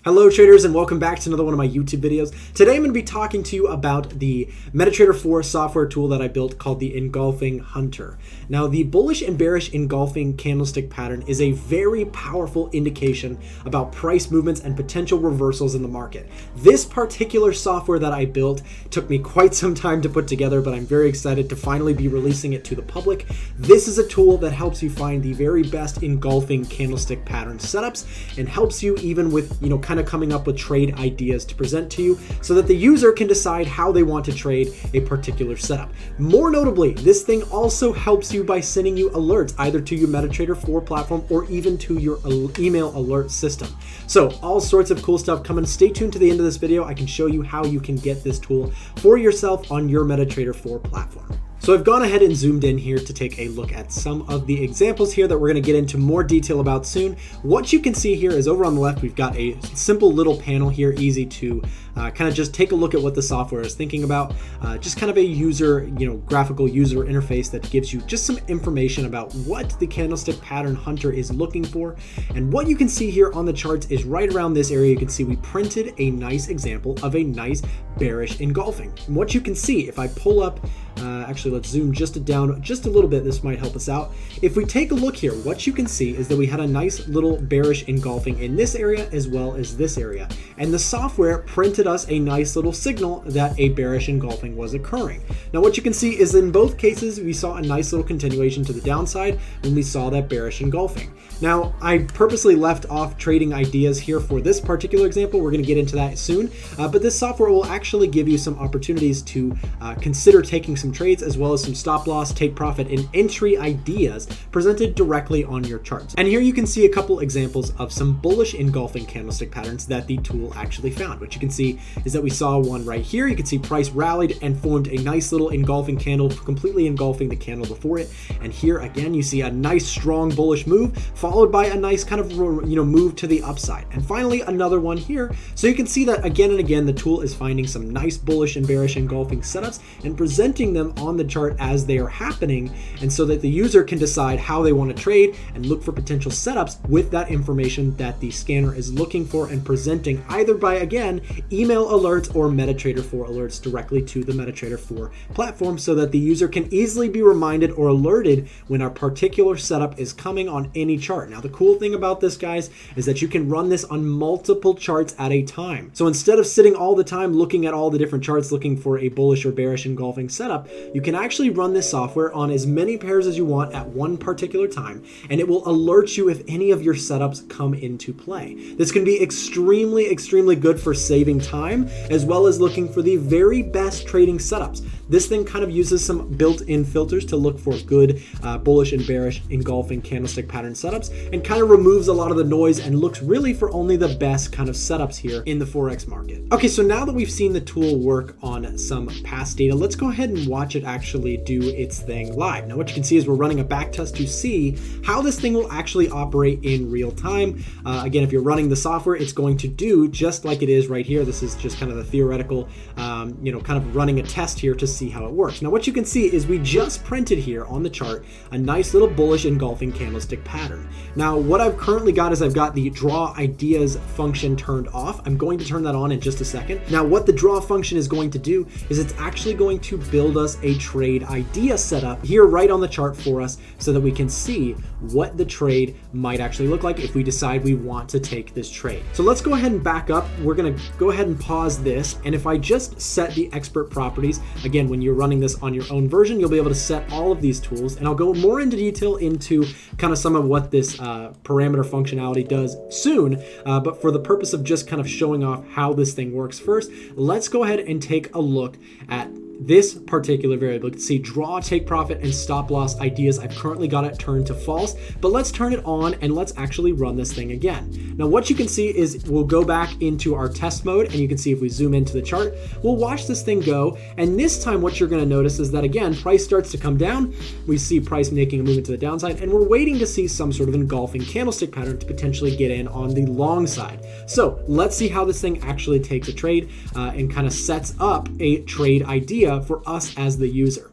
Hello traders, and welcome back to another one of my YouTube videos. Today I'm going to be talking to you about the MetaTrader 4 software tool that I built called the Engulfing Hunter. Now, the bullish and bearish engulfing candlestick pattern is a very powerful indication about price movements and potential reversals in the market. This particular software that I built took me quite some time to put together, but I'm very excited to finally be releasing it to the public. This is a tool that helps you find the very best engulfing candlestick pattern setups and helps you even with, kind of coming up with trade ideas to present to you so that the user can decide how they want to trade a particular setup. More notably, this thing also helps you by sending you alerts either to your MetaTrader 4 platform or even to your email alert system. So all sorts of cool stuff coming. Stay tuned to the end of this video. I can show you how you can get this tool for yourself on your MetaTrader 4 platform. So I've gone ahead and zoomed in here to take a look at some of the examples here that we're going to get into more detail about soon. What you can see here is over on the left, we've got a simple little panel here, easy to kind of just take a look at what the software is thinking about. Just kind of a user, graphical user interface that gives you just some information about what the candlestick pattern hunter is looking for. And what you can see here on the charts is right around this area. You can see we printed a nice example of a nice bearish engulfing. And what you can see, if I pull up, actually let's zoom down just a little bit, this might help us out. If we take a look here, what you can see is that we had a nice little bearish engulfing in this area as well as this area. And the software printed us a nice little signal that a bearish engulfing was occurring. Now what you can see is in both cases, we saw a nice little continuation to the downside when we saw that bearish engulfing. Now, I purposely left off trading ideas here for this particular example. We're going to get into that soon, but this software will actually give you some opportunities to consider taking some trades as well as some stop loss, take profit, and entry ideas presented directly on your charts. And here you can see a couple examples of some bullish engulfing candlestick patterns that the tool actually found. What you can see is that we saw one right here. You can see price rallied and formed a nice little engulfing candle, completely engulfing the candle before it. And here again, you see a nice strong bullish move followed by a nice kind of move to the upside. And finally, another one here. So you can see that again and again, the tool is finding some nice bullish and bearish engulfing setups and presenting them on the chart as they are happening, and so that the user can decide how they want to trade and look for potential setups with that information that the scanner is looking for and presenting either by, again, email alerts or MetaTrader 4 alerts directly to the MetaTrader 4 platform so that the user can easily be reminded or alerted when a particular setup is coming on any chart. Now, the cool thing about this, guys, is that you can run this on multiple charts at a time. So instead of sitting all the time looking at all the different charts looking for a bullish or bearish engulfing setup, you can actually run this software on as many pairs as you want at one particular time, and it will alert you if any of your setups come into play. This can be extremely good for saving time as well as looking for the very best trading setups. This thing kind of uses some built-in filters to look for good bullish and bearish engulfing candlestick pattern setups and kind of removes a lot of the noise and looks really for only the best kind of setups here in the Forex market. Okay, so now that we've seen the tool work on some past data, let's go ahead and watch it actually do its thing live. Now what you can see is we're running a backtest to see how this thing will actually operate in real time. Again, if you're running the software, it's going to do just like it is right here. This is just kind of the theoretical, kind of running a test here to see how it works. Now what you can see is we just printed here on the chart a nice little bullish engulfing candlestick pattern. Now what I've currently got is I've got the draw ideas function turned off. I'm going to turn that on in just a second. Now what the draw function is going to do is it's actually going to build us a trade idea setup here right on the chart for us so that we can see what the trade might actually look like if we decide we want to take this trade. So let's go ahead and back up. We're going to go ahead and pause this, and if I just set the expert properties, again, when you're running this on your own version, you'll be able to set all of these tools, and I'll go more into detail into kind of some of what this parameter functionality does soon, but for the purpose of just kind of showing off how this thing works first, let's go ahead and take a look at this particular variable. You can see draw, take profit, and stop loss ideas. I've currently got it turned to false, but let's turn it on and let's actually run this thing again. Now what you can see is we'll go back into our test mode, and you can see if we zoom into the chart, we'll watch this thing go, and this time what you're going to notice is that again, price starts to come down. We see price making a movement to the downside, and we're waiting to see some sort of engulfing candlestick pattern to potentially get in on the long side. So let's see how this thing actually takes a trade and kind of sets up a trade idea for us as the user.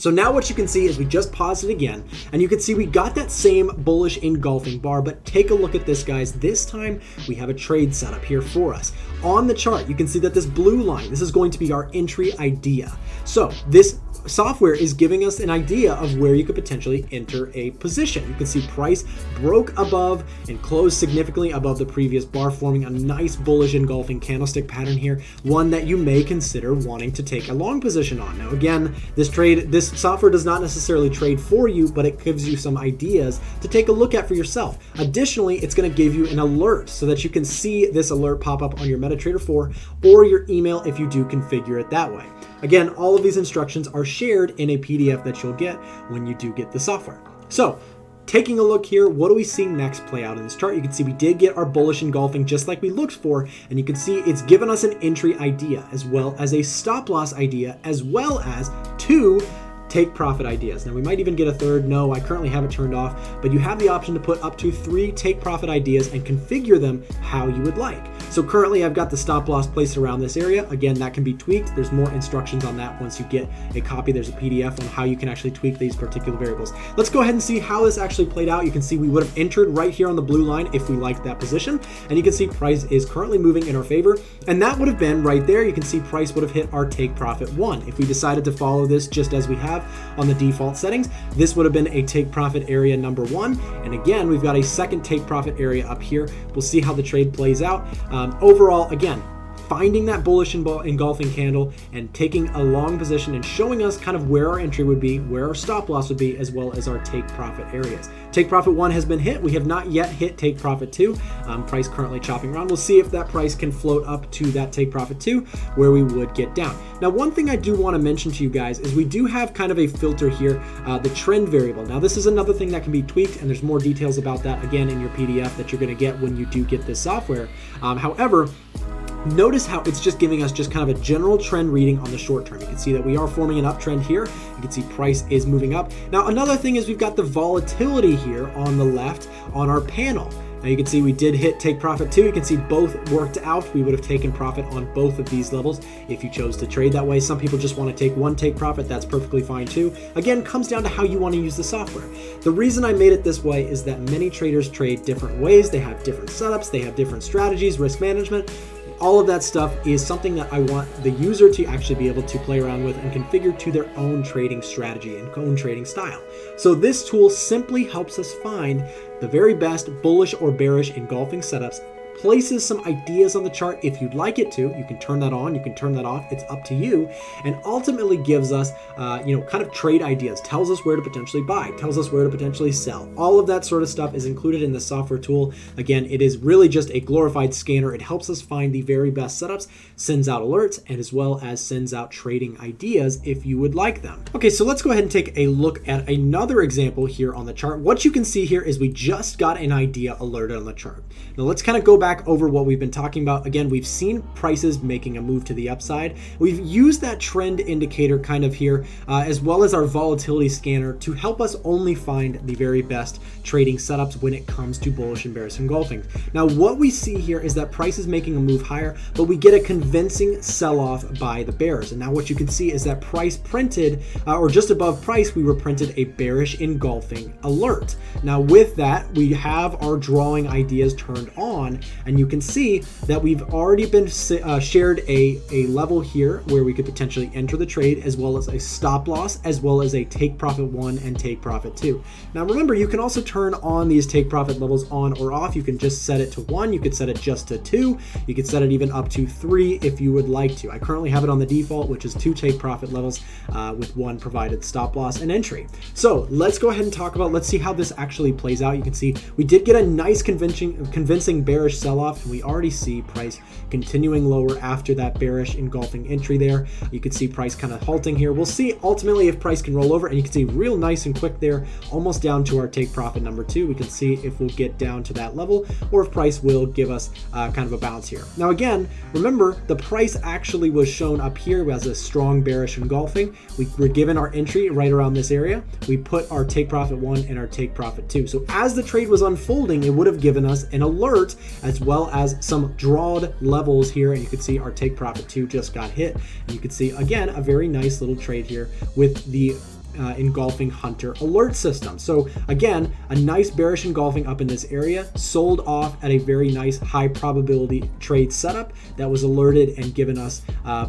So now what you can see is we just paused it again, and you can see we got that same bullish engulfing bar, but take a look at this, guys. This time we have a trade set up here for us. On the chart, you can see that this blue line, this is going to be our entry idea. So this software is giving us an idea of where you could potentially enter a position. You can see price broke above and closed significantly above the previous bar, forming a nice bullish engulfing candlestick pattern here, one that you may consider wanting to take a long position on. Now again, this software does not necessarily trade for you, but it gives you some ideas to take a look at for yourself. Additionally, it's going to give you an alert so that you can see this alert pop up on your MetaTrader 4 or your email if you do configure it that way. Again, all of these instructions are shared in a PDF that you'll get when you do get the software. So, taking a look here, what do we see next play out in this chart? You can see we did get our bullish engulfing just like we looked for, and you can see it's given us an entry idea as well as a stop loss idea as well as 2 take profit ideas. Now we might even get a third. No, I currently have it turned off, but you have the option to put up to 3 take profit ideas and configure them how you would like. So currently I've got the stop loss placed around this area. Again, that can be tweaked. There's more instructions on that once you get a copy. There's a PDF on how you can actually tweak these particular variables. Let's go ahead and see how this actually played out. You can see we would have entered right here on the blue line if we liked that position, and you can see price is currently moving in our favor, and that would have been right there. You can see price would have hit our take profit 1. If we decided to follow this just as we have on the default settings, this would have been a take profit area number 1, and again we've got a second take profit area up here. We'll see how the trade plays out. Overall, again, finding that bullish engulfing candle and taking a long position and showing us kind of where our entry would be, where our stop loss would be, as well as our take profit areas. Take profit 1 has been hit. We have not yet hit take profit 2. Price currently chopping around. We'll see if that price can float up to that take profit 2 where we would get down. Now, one thing I do want to mention to you guys is we do have kind of a filter here, the trend variable. Now, this is another thing that can be tweaked, and there's more details about that again in your PDF that you're going to get when you do get this software. However, notice how it's just giving us just kind of a general trend reading on the short term. You can see that we are forming an uptrend here. You can see price is moving up. Now, another thing is we've got the volatility here on the left on our panel. Now you can see we did hit take profit 2. You can see both worked out. We would have taken profit on both of these levels if you chose to trade that way. Some people just want to take one take profit. That's perfectly fine too. Again, comes down to how you want to use the software. The reason I made it this way is that many traders trade different ways. They have different setups. They have different strategies, risk management. All of that stuff is something that I want the user to actually be able to play around with and configure to their own trading strategy and own trading style. So this tool simply helps us find the very best bullish or bearish engulfing setups, places some ideas on the chart if you'd like it to. You can turn that on, you can turn that off, it's up to you, and ultimately gives us kind of trade ideas, tells us where to potentially buy, tells us where to potentially sell. All of that sort of stuff is included in the software tool. Again, it is really just a glorified scanner. It helps us find the very best setups, sends out alerts, and as well as sends out trading ideas if you would like them. Okay, so let's go ahead and take a look at another example here on the chart. What you can see here is we just got an idea alerted on the chart. Now let's kind of go back over what we've been talking about. Again, we've seen prices making a move to the upside. We've used that trend indicator kind of here, as well as our volatility scanner to help us only find the very best trading setups when it comes to bullish and bearish engulfing. Now, what we see here is that price is making a move higher, but we get a convincing sell-off by the bears. And now what you can see is that price printed, or just above price, we were printed a bearish engulfing alert. Now, with that, we have our drawing ideas turned on, and you can see that we've already been shared a level here where we could potentially enter the trade, as well as a stop loss, as well as a take profit 1 and take profit 2. Now remember, you can also turn on these take profit levels on or off. You can just set it to 1, you could set it just to 2, you could set it even up to 3 if you would like to. I currently have it on the default, which is 2 take profit levels with 1 provided stop loss and entry. So let's go ahead and talk about, let's see how this actually plays out. You can see we did get a nice convincing bearish sell-off, and we already see price continuing lower after that bearish engulfing entry there. You can see price kind of halting here. We'll see ultimately if price can roll over, and you can see real nice and quick there, almost down to our take profit number 2. We can see if we'll get down to that level or if price will give us kind of a bounce here. Now again, remember the price actually was shown up here as a strong bearish engulfing. We were given our entry right around this area. We put our take profit 1 and our take profit 2. So as the trade was unfolding, it would have given us an alert as well as some drawed levels here, and you can see our take profit 2 just got hit, and you can see again a very nice little trade here with the Engulfing Hunter alert system. So again, a nice bearish engulfing up in this area, sold off at a very nice high probability trade setup that was alerted and given us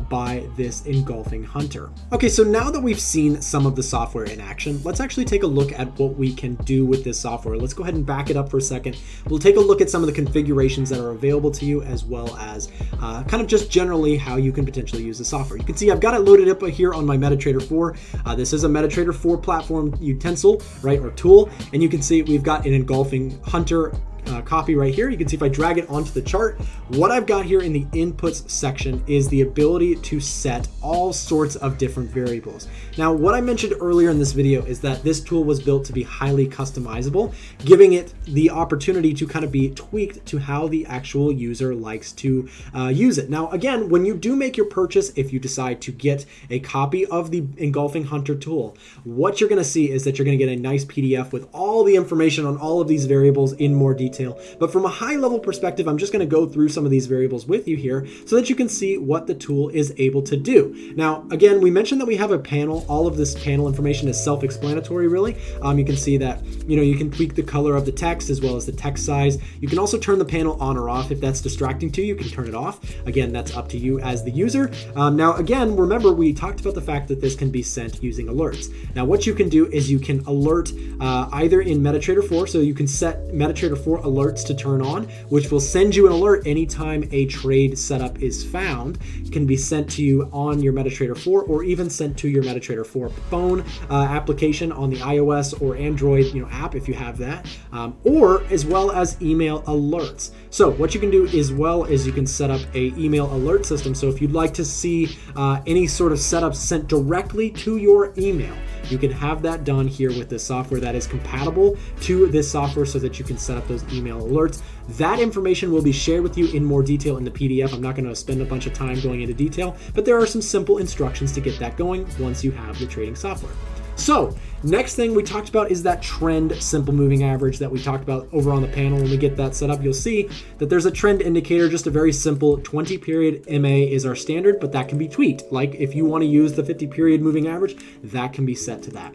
by this Engulfing Hunter. Okay, so now that we've seen some of the software in action, let's actually take a look at what we can do with this software. Let's go ahead and back it up for a second. We'll take a look at some of the configurations that are available to you, as well as kind of just generally how you can potentially use the software. You can see I've got it loaded up here on my MetaTrader 4. This is a MetaTrader 4 platform utensil, right, or tool, and you can see we've got an Engulfing Hunter copy right here. You can see if I drag it onto the chart, what I've got here in the inputs section is the ability to set all sorts of different variables. Now, what I mentioned earlier in this video is that this tool was built to be highly customizable, giving it the opportunity to kind of be tweaked to how the actual user likes to use it. Now, again, when you do make your purchase, if you decide to get a copy of the Engulfing Hunter tool, what you're going to see is that you're going to get a nice PDF with all the information on all of these variables in more detail. But from a high level perspective, I'm just going to go through some of these variables with you here so that you can see what the tool is able to do. Now, again, we mentioned that we have a panel. All of this panel information is self-explanatory, really. You can see that, you can tweak the color of the text as well as the text size. You can also turn the panel on or off. If that's distracting to you, you can turn it off. Again, that's up to you as the user. Now, again, remember, we talked about the fact that this can be sent using alerts. Now, what you can do is you can alert either in MetaTrader 4, so you can set MetaTrader 4 alerts to turn on, which will send you an alert anytime a trade setup is found. It can be sent to you on your MetaTrader 4 or even sent to your MetaTrader 4 phone application on the iOS or Android app if you have that, or as well as email alerts. So what you can do as well is you can set up a email alert system. So if you'd like to see any sort of setup sent directly to your email, you can have that done here with this software that is compatible to this software so that you can set up those email alerts. That information will be shared with you in more detail in the PDF. I'm not going to spend a bunch of time going into detail, but there are some simple instructions to get that going once you have the trading software. So next thing we talked about is that trend simple moving average that we talked about over on the panel. When we get that set up, you'll see that there's a trend indicator, just a very simple 20 period MA is our standard, but that can be tweaked. Like if you want to use the 50 period moving average, that can be set to that.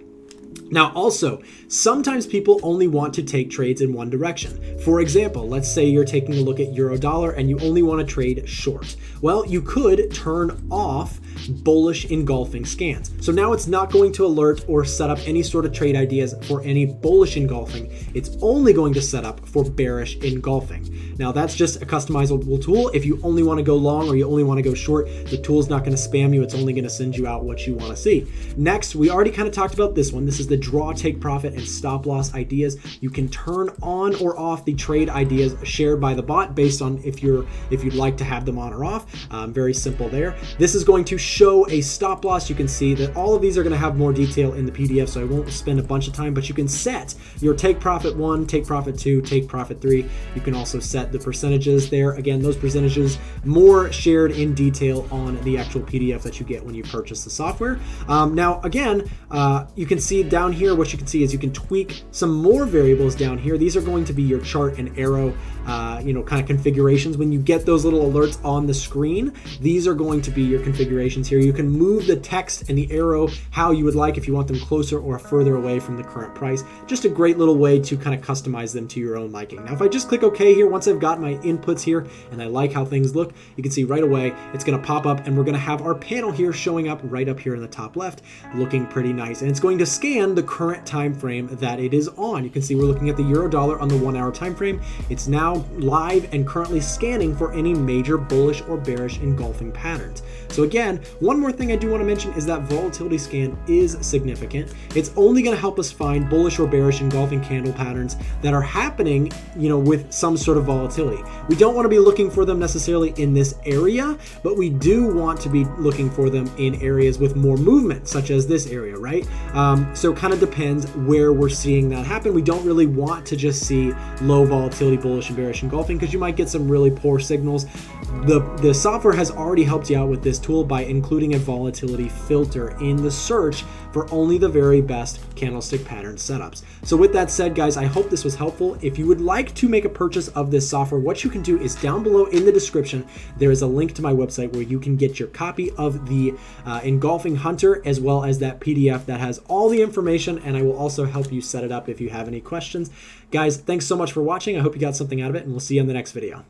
Now, also, sometimes people only want to take trades in one direction. For example, let's say you're taking a look at euro dollar and you only want to trade short. Well, you could turn off bullish engulfing scans. So now it's not going to alert or set up any sort of trade ideas for any bullish engulfing. It's only going to set up for bearish engulfing. Now, that's just a customizable tool. If you only want to go long or you only want to go short, the tool's not going to spam you. It's only going to send you out what you want to see. Next, we already kind of talked about this one. This is the draw, take profit, and stop loss ideas. You can turn on or off the trade ideas shared by the bot based on if you'd like to have them on or off. Very simple there. This is going to show a stop loss. You can see that all of these are going to have more detail in the PDF, so I won't spend a bunch of time, but you can set your take profit 1, take profit 2, take profit 3. You can also set the percentages there. Again, those percentages more shared in detail on the actual PDF that you get when you purchase the software. Now, again, you can see down here, what you can see is you can tweak some more variables down here. These are going to be your chart and arrow kind of configurations. When you get those little alerts on the screen, these are going to be your configurations here. You can move the text and the arrow how you would like, if you want them closer or further away from the current price. Just a great little way to kind of customize them to your own liking. Now, if I just click OK here, once I've got my inputs here and I like how things look, you can see right away it's going to pop up and we're going to have our panel here showing up right up here in the top left, looking pretty nice. And it's going to scan the current time frame that it is on. You can see we're looking at the euro dollar on the 1 hour time frame. It's now live and currently scanning for any major bullish or bearish engulfing patterns. So again, one more thing I do want to mention is that volatility scan is significant. It's only going to help us find bullish or bearish engulfing candle patterns that are happening, with some sort of volatility. We don't want to be looking for them necessarily in this area, but we do want to be looking for them in areas with more movement, such as this area, right? So kind of depends where we're seeing that happen. We don't really want to just see low volatility bullish and bearish engulfing because you might get some really poor signals. The software has already helped you out with this tool by including a volatility filter in the search for only the very best candlestick pattern setups. So with that said, guys, I hope this was helpful. If you would like to make a purchase of this software, what you can do is down below in the description, there is a link to my website where you can get your copy of the Engulfing Hunter, as well as that PDF that has all the information, and I will also help you set it up if you have any questions. Guys, thanks so much for watching. I hope you got something out of it, and we'll see you in the next video.